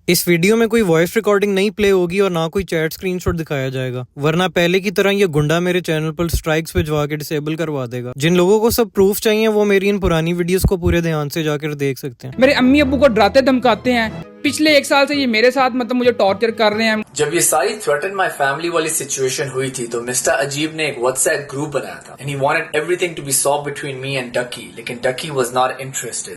इस वीडियो में कोई वॉइस रिकॉर्डिंग नहीं प्ले होगी और ना कोई चैट स्क्रीनशॉट दिखाया जाएगा, वरना पहले की तरह ये गुंडा मेरे चैनल पर स्ट्राइक्स भिजवा के डिसेबल करवा देगा। जिन लोगों को सब प्रूफ चाहिए वो मेरी इन पुरानी वीडियोस को पूरे ध्यान से जाकर देख सकते हैं। मेरे अम्मी अब्बू को डराते धमकाते हैं, पिछले 1 साल से ये मेरे साथ मुझे टॉर्चर कर रहे हैं। जब ये सारी थ्रेटन माय फैमिली वाली सिचुएशन हुई थी तो मिस्टर अजीब ने एक व्हाट्सएप ग्रुप बनाया था and he wanted everything to be solved between me and ducky, लेकिन ducky was not interested.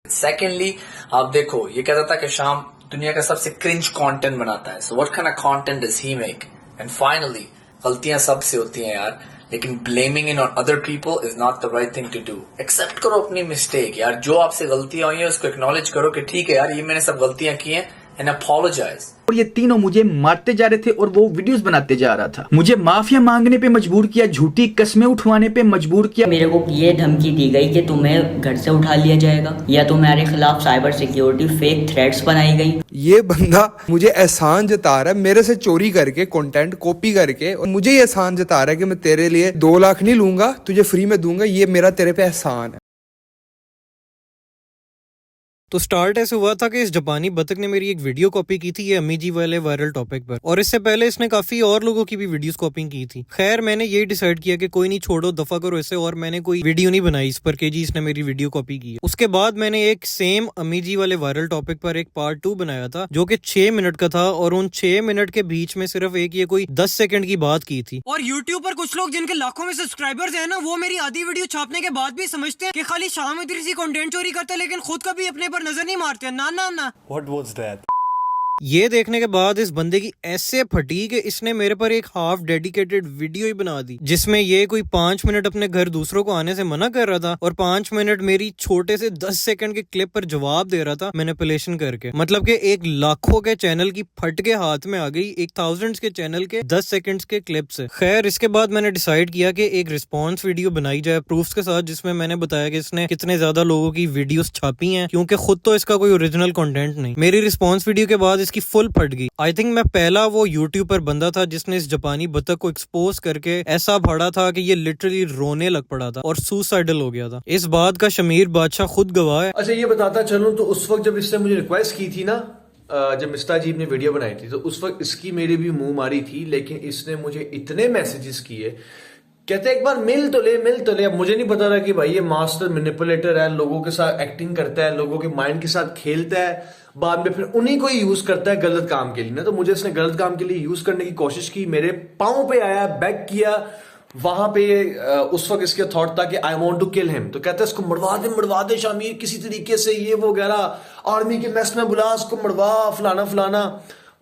Secondly, आप देखो, ये कहता था कि शाम दुनिया का सबसे क्रिंज कंटेंट बनाता है। So what kind of content does he make? And finally, गलतियां सबसे होती हैं यार, लेकिन blaming in on other people is not the right thing to do. Accept करो अपनी मिस्टेक यार, जो आपसे गलतियां हुई हैं उसको एक्नॉलेज करो कि ठीक है यार, ये मैंने सब गलतियां की हैं एंड अपोलोजाइज। और ये तीनों मुझे मारते जा रहे थे और वो वीडियोस बनाते जा रहा था। मुझे माफिया मांगने पे मजबूर किया, झूठी कस्में उठवाने पे मजबूर किया। मेरे को ये धमकी दी गई कि तुम्हें घर से उठा लिया जाएगा या तुम्हारे खिलाफ साइबर सिक्योरिटी फेक थ्रेट्स बनाई गई। ये बंदा मुझे एहसान जता रहा है, मेरे से चोरी करके कंटेंट कॉपी करके, और मुझे ये एहसान जता रहा है कि मैं तेरे लिए 2 लाख नहीं लूंगा, तुझे फ्री में दूंगा, ये मेरा तेरे पे एहसान है। तो स्टार्ट ऐसे हुआ था कि इस जापानी बतख ने मेरी एक वीडियो कॉपी की थी ये अम्मी जी वाले वायरल टॉपिक पर, और इससे पहले इसने काफी और लोगों की भी वीडियोस कॉपी की थी। खैर, मैंने ये डिसाइड किया कि कोई नहीं, छोड़ो, दफा करो इसे, और मैंने कोई वीडियो नहीं बनाई इस पर कि जी इसने मेरी वीडियो कॉपी की है। उसके बाद मैंने एक सेम अम्मी जी वाले वायरल टॉपिक पर एक पार्ट 2 बनाया था जो कि 6 मिनट का था, और उन 6 मिनट के बीच में सिर्फ एक ये कोई 10 सेकंड की बात की थी। और यूट्यूब पर कुछ लोग जिनके लाखों में सब्सक्राइबर्स हैं ना, वो मेरी आधी वीडियो छापने के बाद भी समझते हैं कि खाली शाम इधर कंटेंट चोरी करते, लेकिन खुद कभी अपने पर नजर नहीं मारते। ना। What was that? ये देखने के बाद इस बंदे की ऐसे फटी कि इसने मेरे पर एक हाफ डेडिकेटेड वीडियो ही बना दी, जिसमें ये कोई 5 मिनट अपने घर दूसरों को आने से मना कर रहा था और 5 मिनट मेरी छोटे से 10 सेकंड के क्लिप पर जवाब दे रहा था मैनिपुलेशन करके। मतलब कि एक लाखों के चैनल की फट के हाथ में आ गई एक थाउजेंड्स के चैनल के 10 सेकंड्स के क्लिप से। खैर, इसके बाद मैंने डिसाइड किया कि एक रिस्पॉन्स वीडियो बनाई जाए प्रूफ्स के साथ, जिसमें मैंने बताया कि इसने कितने ज्यादा लोगों की वीडियोस छापी हैं, क्योंकि खुद तो इसका कोई ओरिजिनल कंटेंट नहीं। मेरी रिस्पॉन्स वीडियो के बाद इसकी फुल फट गई। आई थिंक मैं पहला वो यूट्यूब पर बंदा था जिसने इस जापानी बतख को एक्सपोज करके ऐसा फाड़ा था कि ये लिटरली रोने लग पड़ा था और सुसाइडल हो गया था। इस बात का शमीर बादशाह खुद गवाह है। अच्छा, ये बताता चलूं तो उस वक्त जब इसने मुझे रिक्वेस्ट की थी ना, जब मिस्टर अजीब ने वीडियो बनाई थी, तो उस वक्त इसकी मेरी भी मुंह मारी थी, लेकिन इसने मुझे इतने मैसेजेस किए, कहते एक बार मिल तो ले। अब मुझे नहीं पता रहा कि भाई ये मास्टर मैनिपुलेटर है, लोगों के साथ एक्टिंग करता है, लोगों के माइंड के साथ खेलता है, बाद में फिर उन्हीं को ही यूज करता है गलत काम के लिए ना। तो मुझे इसने गलत काम के लिए यूज करने की कोशिश की, मेरे पाँव पे आया, बैक किया, वहां पे उस वक्त इसके थॉट था कि I want to kill him. तो कहता है इसको मरवा दे शामिर किसी तरीके से, ये वो वगैरह, आर्मी के मेस में बुला, उसको मरवा, फलाना।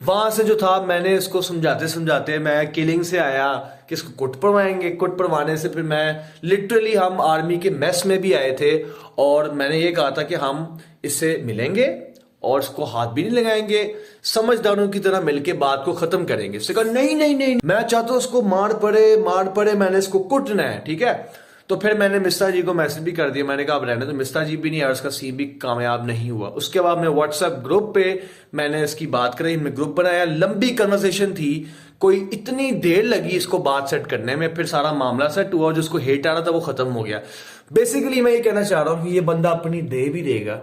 वहां से जो था, मैंने इसको समझाते मैं किलिंग से आया कि इसको कुट पड़वाएंगे। कुट पड़वाने से फिर मैं लिटरली, हम आर्मी के मेस में भी आए थे और मैंने ये कहा था कि हम इससे मिलेंगे और इसको हाथ भी नहीं लगाएंगे, समझदारों की तरह मिलके बात को खत्म करेंगे। इसने कहा नहीं, मैं चाहता हूं उसको मार पड़े, मैंने इसको कुटना है, ठीक है। तो फिर मैंने मिस्टर जी को मैसेज भी कर दिया, मैंने कहा अब रहने तो मिस्टर जी भी नहीं, और उसका सीन भी कामयाब नहीं हुआ। उसके बाद मैं व्हाट्सएप ग्रुप पे मैंने इसकी बात करी, हमने ग्रुप बनाया, लंबी कन्वर्सेशन थी, कोई इतनी देर लगी इसको बात सेट करने में, फिर सारा मामला सेट हुआ और जिसको हेट आ रहा था वो खत्म हो गया। बेसिकली मैं ये कहना चाह रहा हूं कि ये बंदा अपनी दे भी देगा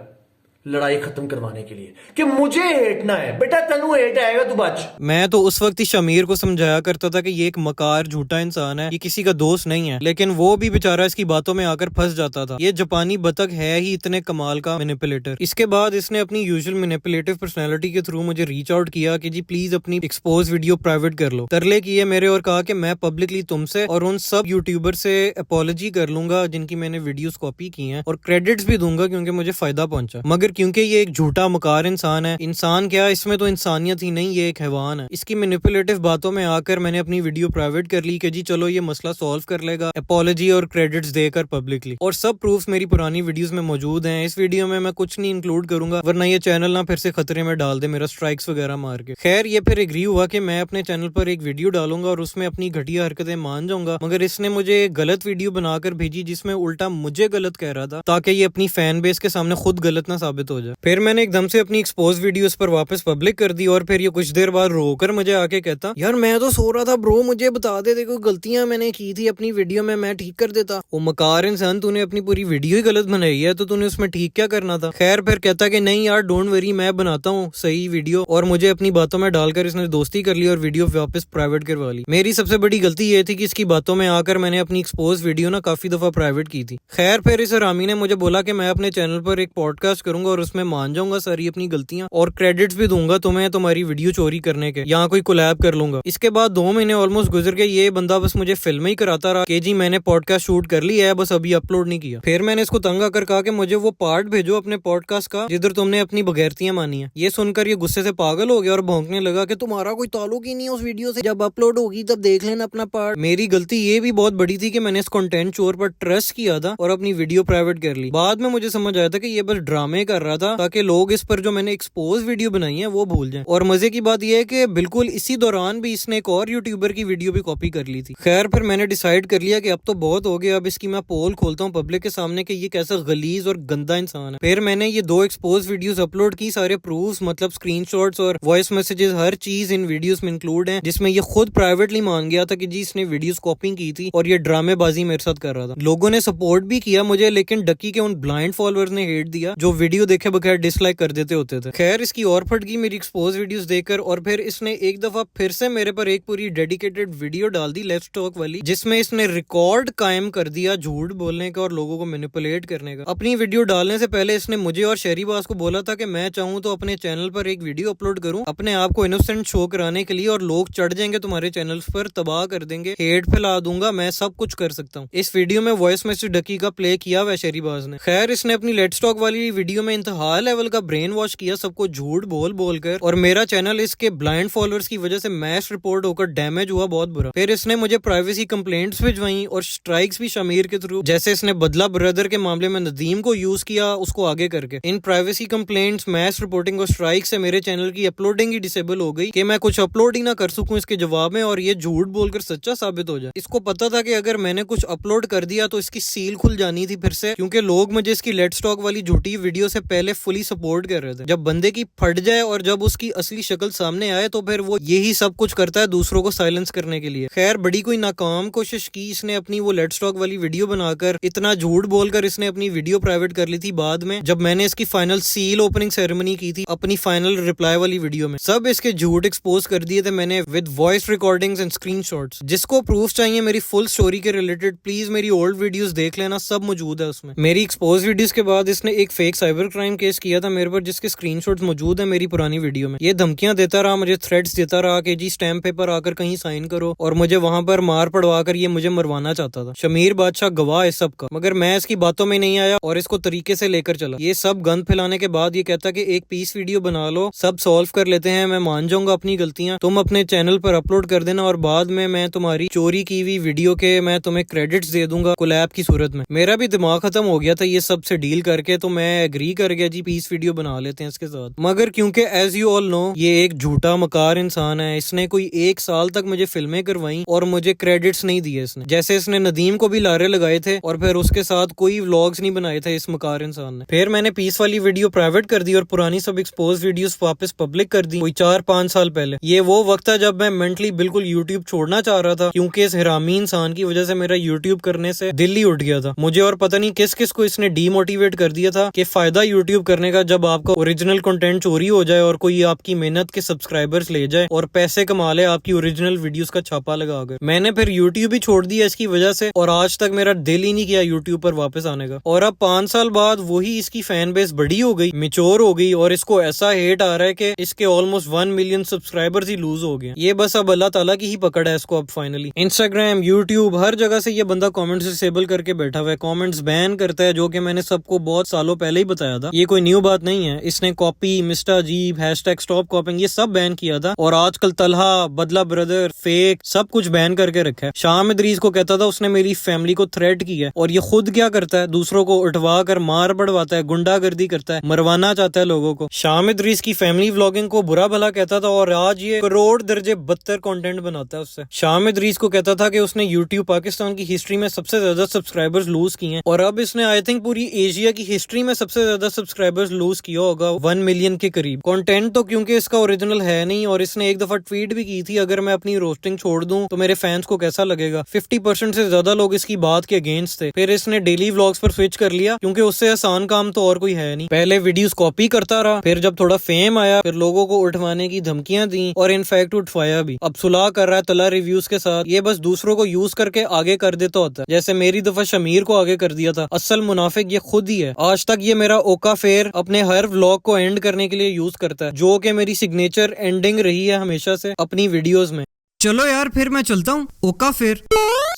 लड़ाई खत्म करवाने के लिए कि मुझे हेटना है, बेटा तनु हेट आएगा, तू बच। मैं तो उस वक्त ही शमीर को समझाया करता था कि ये एक मकार झूठा इंसान है, ये किसी का दोस्त नहीं है, लेकिन वो भी बेचारा इसकी बातों में आकर फंस जाता था। ये जापानी बतख है ही इतने कमाल का मैनिपुलेटर। इसके बाद इसने अपनी यूजुअल मैनिपुलेटिव पर्सनैलिटी के थ्रू मुझे रीच आउट किया कि जी प्लीज अपनी एक्सपोज वीडियो प्राइवेट कर लो। तरले किए मेरे और कहा कि मैं पब्लिकली तुमसे और उन सब यूट्यूबर से अपॉलॉजी कर लूंगा जिनकी मैंने वीडियोस कॉपी की हैं, और क्रेडिट्स भी दूंगा क्योंकि मुझे फायदा पहुंचा। मगर क्योंकि ये एक झूठा मकार इंसान है, इंसान क्या, इसमें तो इंसानियत ही नहीं, ये एक हैवान है। इसकी मैनिपुलेटिव बातों में आकर मैंने अपनी वीडियो प्राइवेट कर ली कि जी चलो ये मसला सॉल्व कर लेगा, अपॉलॉजी और क्रेडिट्स देकर पब्लिकली। और सब प्रूफ्स मेरी पुरानी वीडियोस में मौजूद हैं। इस वीडियो में मैं कुछ नहीं इंक्लूड करूंगा, वरना ये चैनल ना फिर से खतरे में डाल दे मेरा स्ट्राइक्स वगैरह मार के। खैर, ये फिर एग्री हुआ कि मैं अपने चैनल पर एक वीडियो डालूंगा और उसमें अपनी घटिया हरकतें मान जाऊंगा, मगर इसने मुझे एक गलत वीडियो बनाकर भेजी जिसमें उल्टा मुझे गलत कह रहा था, ताकि ये अपनी फैन बेस के सामने खुद गलत ना साबित ثابت ہو جائے. پھر میں نے ایک دم سے اپنی ایکسپوز ویڈیوز پر واپس پبلک کر دی اور پھر یہ کچھ دیر بعد رو کر مجھے آ کے کہتا یار میں تو سو رہا تھا برو, مجھے بتا دے کوئی غلطیاں میں نے کی تھی اپنی ویڈیو میں ٹھیک کر دیتا. وہ مکار انسان, تو نے اپنی پوری ویڈیو ہی غلط بنائی ہے تو نے اس میں ٹھیک کیا کرنا تھا. خیر پھر کہتا کہ نہیں یار ڈونٹ وری, میں بناتا ہوں صحیح ویڈیو, اور مجھے اپنی باتوں میں ڈال کر اس نے دوستی کر لی اور ویڈیو واپس پرائیویٹ کروا لی. میری سب سے بڑی غلطی یہ تھی کہ اس کی باتوں میں آ کر میں نے اپنی ایکسپوز ویڈیو نا کافی دفعہ پرائیویٹ کی تھی. خیر پھر اس رامی نے مجھے بولا کہ میں اپنے چینل پر ایک پوڈ کاسٹ کروں گا اور اس میں مان جاؤں گا ساری اپنی غلطیاں اور کریڈٹس بھی دوں گا تمہیں تمہاری ویڈیو چوری کرنے کے, یہاں کوئی کولیب کر لوں گا. اس کے بعد 2 مہینے آلموسٹ گزر گئے, یہ بندہ بس مجھے فلمیں ہی کراتا رہا کہ جی میں نے پوڈ کاسٹ شوٹ کر لی ہے, بس ابھی اپلوڈ نہیں کیا. پھر میں نے اس کو تنگ آ کر کہا کہ مجھے وہ پارٹ بھیجو اپنے پوڈ کاسٹ کا جدھر تم نے اپنی بغیرتیاں مانی ہیں. یہ سن کر یہ غصے سے پاگل ہو گیا اور بھونکنے لگا کہ تمہارا کوئی تعلق ہی نہیں ہے اس ویڈیو سے, جب اپلوڈ ہوگی تب دیکھ لینا اپنا پارٹ. میری غلطی یہ بھی بہت بڑی تھی کہ میں نے اس کنٹینٹ چور پر ٹرسٹ کیا تھا اور اپنی ویڈیو پرائیویٹ کر لی. بعد میں مجھے سمجھ آیا تھا کہ یہ بس ڈرامے کر رہا تھا تاکہ لوگ اس پر جو میں نے ایکسپوز ویڈیو بنائی ہیں وہ بھول جائیں. اور مزے کی بات یہ ہے کہ بالکل اسی دوران بھی اس نے ایک اور یوٹیوبر کی ویڈیو بھی کاپی کر لی تھی. خیر پھر میں نے ڈیسائیڈ کر لیا کہ اب تو بہت ہو گیا, اب اس کی میں پول کھولتا ہوں پبلک کے سامنے کہ یہ کیسا غلیظ اور گندا انسان ہے. پھر میں نے یہ 2 ایکسپوز ویڈیوز اپلوڈ کی, سارے پروفز مطلب اسکرین شاٹس اور وائس میسجز ہر چیز ان ویڈیوز میں انکلوڈ ہیں, جس میں یہ خود پرائیویٹلی مان گیا تھا کہ جی اس نے ویڈیوز کاپی کی تھی اور یہ ڈرامے بازی میرے ساتھ کر رہا تھا. لوگوں نے سپورٹ بھی کیا مجھے, لیکن ڈکی کے ان بلائنڈ فالوورز نے ہیٹ دیا جو ویڈیو دیکھے بغیر ڈس لائک کر دیتے ہوتے تھے. خیر اس کی اور پھٹ گئی میری ایکسپوز ویڈیوز دیکھ کر, اور پھر اس نے ایک دفعہ پھر سے میرے پر ایک پوری ڈیڈیکیٹڈ ویڈیو ڈال دی لیفٹ اسٹاک والی, جس میں اس نے ریکارڈ قائم کر دیا جھوٹ بولنے کا اور لوگوں کو مینیپولیٹ کرنے کا. اپنی ویڈیو ڈالنے سے پہلے اس نے مجھے اور شہری باز کو بولا تھا کہ میں چاہوں تو اپنے چینل پر ایک ویڈیو اپلوڈ کروں اپنے آپ کو انوسینٹ شو کرانے کے لیے, اور لوگ چڑھ جائیں گے تمہارے چینلز پر, تباہ کر دیں گے, ہیٹ پھیلا دوں گا, میں سب کچھ کر سکتا ہوں. اس ویڈیو میں وائس میسج ڈکی کا پلے کیا ہوا شہری باز نے. خیر اس نے اپنی لیٹ اسٹاک والی ویڈیو میں انتہا لیول کا برین واش کیا سب کو جھوٹ بول کر, اور میرا چینل اس کے بلائنڈ فالوورز کی وجہ سے میش رپورٹ ہو کر ڈیمیج ہوا بہت برا. پھر اس نے مجھے پرائیویسی کمپلینٹس بھجوائیں اور اسٹرائکس بھی شمیر کے تھرو, جیسے اس نے بدلہ بردر کے معاملے میں ندیم کو یوز کیا اس کو آگے کر کے. ان پرائیویسی کمپلینٹس, میش رپورٹنگ اور اسٹرائک سے میرے چینل کی اپلوڈنگ ہی ڈسیبل ہو گئی کہ میں کچھ اپلوڈ ہی نہ کر سکوں اس کے جواب میں, اور یہ جھوٹ بول کر سچا ثابت ہو جائے. اس کو پتا تھا کہ اگر میں نے کچھ اپلوڈ کر دیا تو اس کی سیل کھل جانی تھی پھر سے, کیونکہ لوگ مجھے اس کی لیٹ اسٹاک والی جھوٹی ویڈیو سے پہلے فلی سپورٹ کر رہے تھے. جب بندے کی پھٹ جائے اور جب اس کی اصلی شکل سامنے آئے تو پھر وہ یہی سب کچھ کرتا ہے دوسروں کو سائلنس کرنے کے لیے. خیر بڑی کوئی ناکام کوشش کی اس نے اپنی وہ لیٹ اسٹاک والی ویڈیو بنا کر, اتنا جھوٹ بول کر اس نے اپنی ویڈیو پرائیویٹ کر لی تھی. بعد میں جب میں نے اس کی فائنل سیل اوپننگ سیریمنی کی تھی اپنی فائنل ریپلائی والی ویڈیو میں, سب اس کے جھوٹ ایکسپوز کر دیے تھے میں نے with voice recordings and screenshots. جس کو پروف چاہیے میری فل اسٹوری کے ریلیٹڈ پلیز میری اولڈ ویڈیوز دیکھ لینا, سب موجود ہے اس میں. میری ایکسپوز ویڈیوز کے بعد اس نے ایک فیک سائبر کرائم کیس کیا تھا میرے پر, جس کے اسکرین شاٹس موجود ہیں میری پرانی ویڈیو میں. یہ دھمکیاں دیتا رہا, مجھے تھریٹس دیتا رہا کہ جی اسٹیمپ پیپر آ کر کہیں سائن کرو, اور مجھے وہاں پر مار پڑوا کر یہ مجھے مروانا چاہتا تھا. شمیر بادشاہ گواہ اس سب کا, مگر میں اس کی باتوں میں نہیں آیا اور اس کو طریقے سے لے کر چلا. یہ سب گند پھیلانے کے بعد یہ کہتا کہ ایک پیس ویڈیو بنا لو, سب سالو کر لیتے ہیں, میں مان جاؤں گا اپنی غلطیاں, تم اپنے چینل پر اپلوڈ کر دینا اور بعد میں تمہاری چوری کی ہوئی ویڈیو کے میں تمہیں کریڈٹس دے دوں گا کولیب کی صورت میں. میرا بھی دماغ ختم ہو گیا تھا یہ سب سے ڈیل کر کے, تو میں ایگری کر گیا جی پیس ویڈیو بنا لیتے ہیں اس کے ساتھ. مگر کیونکہ ایز یو آل نو یہ ایک جھوٹا مکار انسان ہے, اس نے کوئی 1 سال تک مجھے فلمیں کروائیں اور مجھے کریڈٹس نہیں دیے اس نے, جیسے اس نے ندیم کو بھی لارے لگائے تھے اور پھر اس کے ساتھ کوئی ولاگز نہیں بنائے تھے اس مکار انسان نے. پھر میں نے پیس والی ویڈیو پرائیویٹ کر دی اور پرانی سب ایکسپوز ویڈیوز واپس پبلک کر دی کوئی 4-5 سال پہلے. یہ وہ وقت تھا جب میں مینٹلی بالکل یوٹیوب چھوڑنا چاہ رہا تھا, کیونکہ اس حرامی انسان کی وجہ سے میرا یوٹیوب کرنے سے دل ہی اٹھ گیا تھا. مجھے اور پتہ نہیں کس کس کو اس نے ڈی موٹیویٹ کر دیا تھا کہ فائدہ یوٹیوب کرنے کا جب آپ کا اوریجنل کنٹینٹ چوری ہو جائے اور کوئی آپ کی محنت کے سبسکرائبرز لے جائے اور پیسے کما لے آپ کی اوریجنل ویڈیوز کا چھاپا لگا کر. میں نے پھر یوٹیوب ہی چھوڑ دیا اس کی وجہ سے, اور آج تک میرا دل ہی نہیں کیا یوٹیوب پر واپس آنے کا. اور اب 5 سال بعد وہی اس کی فین بیس بڑی ہو گئی, میچور ہو گئی, اور اس کو ایسا ہیٹ آ رہا ہے کہ اس کے آلموسٹ 1 ملین سبسکرائبرز ہی لوز ہو گئے. یہ بس اب اللہ تعالیٰ کی ہی پکڑ ہے اس کو. اب فائنلی انسٹاگرام, یوٹیوب, ہر جگہ سے یہ بندہ کامنٹس ڈسیبل کر کے بیٹھا ہوا ہے, کامنٹس بین کرتا ہے, جو کہ میں نے سب کو بہت سالوں پہلے ہی بتایا تھا. یہ کوئی نیو بات نہیں ہے. اس نے کاپی, مسٹر عجیب, ہیش ٹیگ اسٹاپ کاپنگ, یہ سب بین کیا تھا, اور آج کل طلحہ, بدلہ بردر, فیک, سب کچھ بین کر کے رکھا ہے. شام ادریس کو کہتا تھا اس نے میری فیملی کو تھریٹ کیا ہے, اور یہ خود کیا کرتا ہے, دوسروں کو اٹھوا کر مار پڑواتا ہے, گنڈا گردی کرتا ہے, مروانا چاہتا ہے لوگوں کو. شام ادریس کی فیملی ولاگنگ کو برا بھلا کہتا تھا, اور آج یہ کروڑ درجے بدتر کنٹینٹ بناتا ہے اس سے. شام ادریس کو کہتا تھا کہ اس نے یوٹیوب پاکستان کی ہسٹری میں سب سے زیادہ سبسکرائبرز لوز کیے ہیں, اور اب اس نے آئی تھنک پوری ایشیا کی ہسٹری میں سب سے زیادہ सब्सक्राइबर्स लूज किया होगा 1 मिलियन के करीब। कंटेंट तो क्योंकि इसका ओरिजिनल है नहीं, और इसने एक दफा ट्वीट भी की थी अगर मैं अपनी रोस्टिंग छोड़ दूं तो मेरे फैंस को कैसा लगेगा। 50% से ज्यादा लोग इसकी बात के अगेंस्ट थे। फिर इसने डेली व्लॉग्स पर स्विच कर लिया क्योंकि उससे आसान काम तो और कोई है नहीं। पहले वीडियोस कॉपी करता रहा, फिर जब थोड़ा फेम आया फिर लोगों को उठवाने की धमकियां दी और इनफैक्ट उठवाया भी। अब सुलह कर रहा है तला रिव्यूज के साथ। ये बस दूसरों को यूज करके आगे कर देता होता है, जैसे मेरी दफा शमीर को आगे कर दिया था। असल मुनाफिक ये खुद ही है। आज तक ये मेरा ओका फेयर अपने हर व्लॉग को एंड करने के लिए यूज करता है, जो कि मेरी सिग्नेचर एंडिंग रही है हमेशा से अपनी वीडियोस में। चलो यार फिर मैं चलता हूँ, ओका फिर।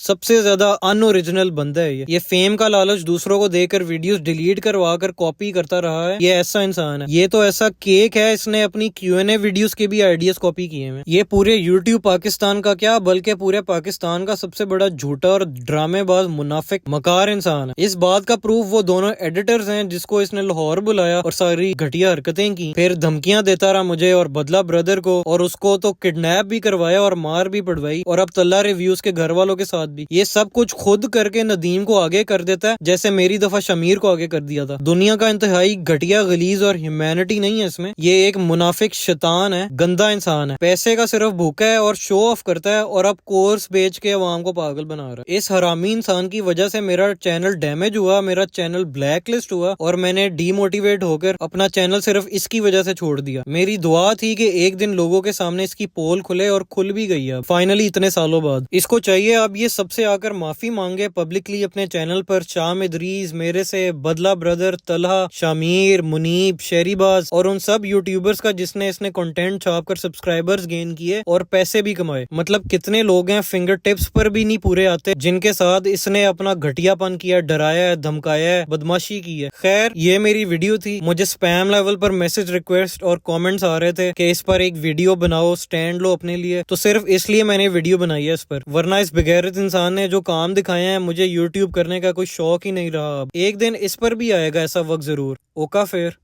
सबसे ज्यादा अनओरिजिनल बंदा है ये फेम का लालच दूसरों को देकर वीडियोस डिलीट करवा कर कॉपी करता रहा है। ये ऐसा इंसान है। ये तो ऐसा केक है, इसने अपनी Q&A वीडियोस के भी आइडियाज कॉपी किए हैं। ये पूरे यूट्यूब पाकिस्तान का क्या बल्कि पूरे पाकिस्तान का सबसे बड़ा झूठा और ड्रामेबाज मुनाफिक मकार इंसान है। इस बात का प्रूफ वो दोनों एडिटर्स हैं जिसको इसने लाहौर बुलाया और सारी घटिया हरकतें की, फिर धमकियां देता रहा मुझे और बदला ब्रदर को, और उसको तो किडनैप भी करवाया और मार भी पड़वाई, और अब तल्ला रिव्यूज के घर वालों के साथ भी। ये सब कुछ खुद करके नदीम को आगे कर देता है, जैसे मेरी दफा शमीर को आगे कर दिया था। दुनिया का इंतहाई घटिया गलीज और ह्यूमैनिटी नहीं है इसमें। ये एक मुनाफिक शैतान है, गंदा इंसान है, पैसे का सिर्फ भूखा है और शो ऑफ करता है, और अब कोर्स बेच के अवाम को पागल बना रहा है। इस हरामी इंसान की वजह से मेरा चैनल डैमेज हुआ, मेरा चैनल ब्लैक लिस्ट हुआ, और मैंने डीमोटिवेट होकर अपना चैनल सिर्फ इसकी वजह से छोड़ दिया। मेरी दुआ थी कि एक दिन लोगों के सामने इसकी पोल खुले, और खुल भी गई है फाइनली इतने सालों बाद। इसको चाहिए अब ये सबसे आकर माफी मांगे पब्लिकली अपने चैनल पर। शाम इदरीस, मेरे से, बदला ब्रदर, तलहा, शामीर, मुनीब, शेरीबाज और उन सब यूट्यूबर्स का जिसने इसने कंटेंट छाप कर सब्सक्राइबर्स गेन किए और पैसे भी कमाए। मतलब कितने लोग हैं फिंगर टिप्स पर भी नहीं पूरे आते जिनके साथ इसने अपना घटियापन किया, डराया है, धमकाया है, बदमाशी की है। खैर ये मेरी वीडियो थी। मुझे स्पैम लेवल पर मैसेज रिक्वेस्ट और कमेंट्स आ रहे थे कि इस पर एक वीडियो बनाओ, स्टैंड लो अपने लिए, तो सिर्फ इसलिए मैंने वीडियो बनाई है इस पर। वरना इस बेगैरत इंसान ने जो काम दिखाए हैं मुझे यूट्यूब करने का कोई शौक ही नहीं रहा। अब एक दिन इस पर भी आएगा ऐसा वक्त जरूर। ओका फिर।